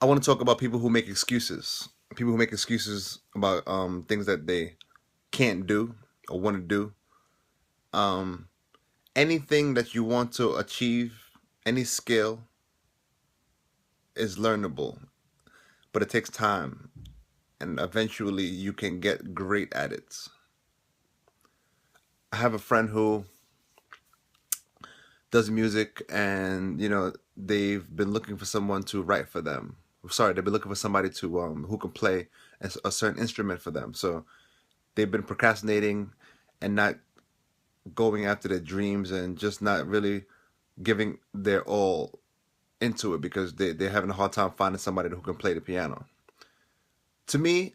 I want to talk about people who make excuses. People who make excuses about things that they can't do or want to do. Um, Anything that you want to achieve, any skill is learnable, but it takes time, and eventually you can get great at it. I have a friend who does music, and they've been looking for someone to write for them. Sorry, they've been looking for somebody to who can play a certain instrument for them. So they've been procrastinating and not going after their dreams and just not really giving their all into it because they're having a hard time finding somebody who can play the piano. To me,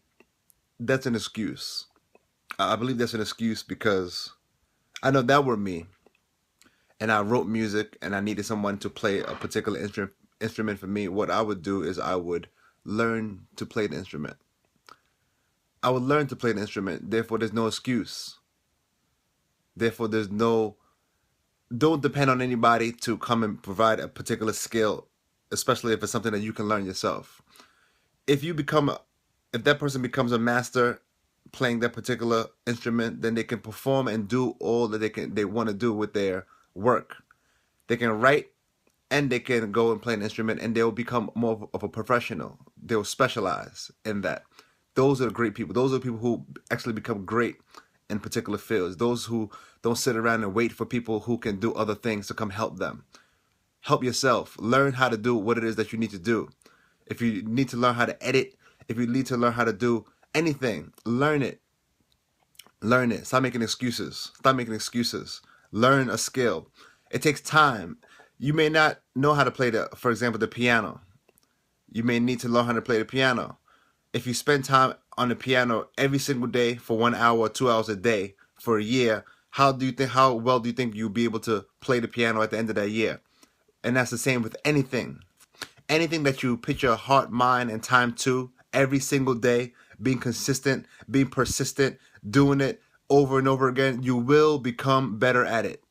that's an excuse. I believe that's an excuse because I know that were me and I wrote music and I needed someone to play a particular instrument for me. What I would do is I would learn to play the instrument. I would learn to play the instrument. Therefore, there's no excuse. Therefore, there's no, don't depend on anybody to come and provide a particular skill, especially if it's something that you can learn yourself. If that person becomes a master playing that particular instrument, then they can perform and do all that they want to do with their work. They can write and they can go and play an instrument and they'll become more of a professional. They'll specialize in that. Those are the great people. Those are the people who actually become great in particular fields. Those who don't sit around and wait for people who can do other things to come help them. Help yourself. Learn how to do what it is that you need to do. If you need to learn how to edit, if you need to learn how to do anything, learn it. Learn it. Stop making excuses. Stop making excuses. Learn a skill. It takes time. You may not know how to play for example, the piano. You may need to learn how to play the piano. If you spend time on the piano every single day for 1 hour or 2 hours a day for a year, how well do you think you'll be able to play the piano at the end of that year? And that's the same with anything. Anything that you put your heart, mind, and time to every single day, being consistent, being persistent, doing it over and over again, you will become better at it.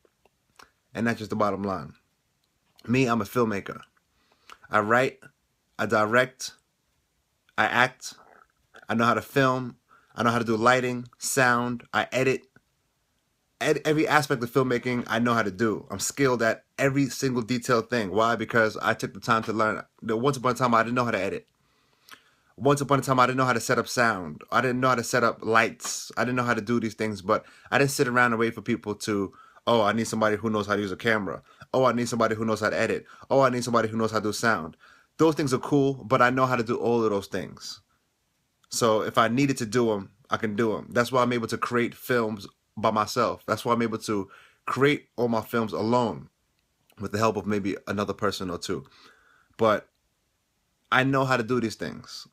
And that's just the bottom line. Me, I'm a filmmaker. I write, I direct, I act, I know how to film, I know how to do lighting, sound, I edit. Every aspect of filmmaking I know how to do. I'm skilled at every single detailed thing. Why? Because I took the time to learn. Once upon a time I didn't know how to edit. Once upon a time I didn't know how to set up sound. I didn't know how to set up lights. I didn't know how to do these things, but I didn't sit around and wait for people to, oh, I need somebody who knows how to use a camera. Oh, I need somebody who knows how to edit. Oh, I need somebody who knows how to do sound. Those things are cool, but I know how to do all of those things. So if I needed to do them, I can do them. That's why I'm able to create films by myself. That's why I'm able to create all my films alone with the help of maybe another person or two. But I know how to do these things.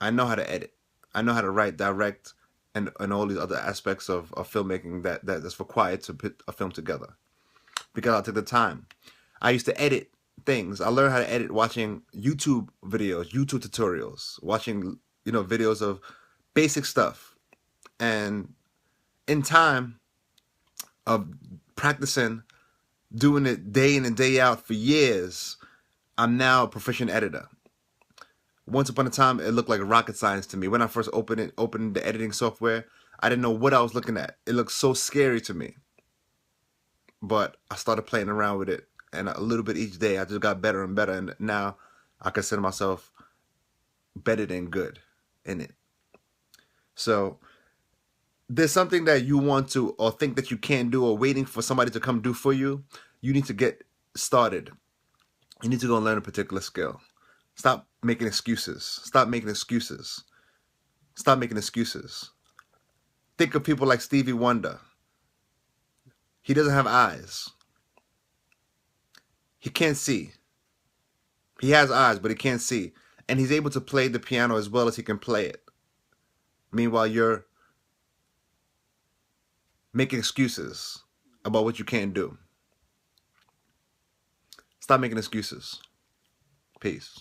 I know how to edit. I know how to write, direct, and all these other aspects of filmmaking that's required to put a film together. Because I took the time. I used to edit things. I learned how to edit watching YouTube videos, YouTube tutorials, watching videos of basic stuff. And in time of practicing, doing it day in and day out for years, I'm now a proficient editor. Once upon a time, it looked like rocket science to me. When I first opened the editing software, I didn't know what I was looking at. It looked so scary to me. But I started playing around with it, and a little bit each day, I just got better and better, and now I consider myself better than good in it. So there's something that you want to or think that you can't do or waiting for somebody to come do for you, you need to get started. You need to go and learn a particular skill. Stop making excuses. Stop making excuses. Stop making excuses. Think of people like Stevie Wonder. He doesn't have eyes. He can't see. He has eyes, but he can't see. And he's able to play the piano as well as he can play it. Meanwhile, you're making excuses about what you can't do. Stop making excuses. Peace.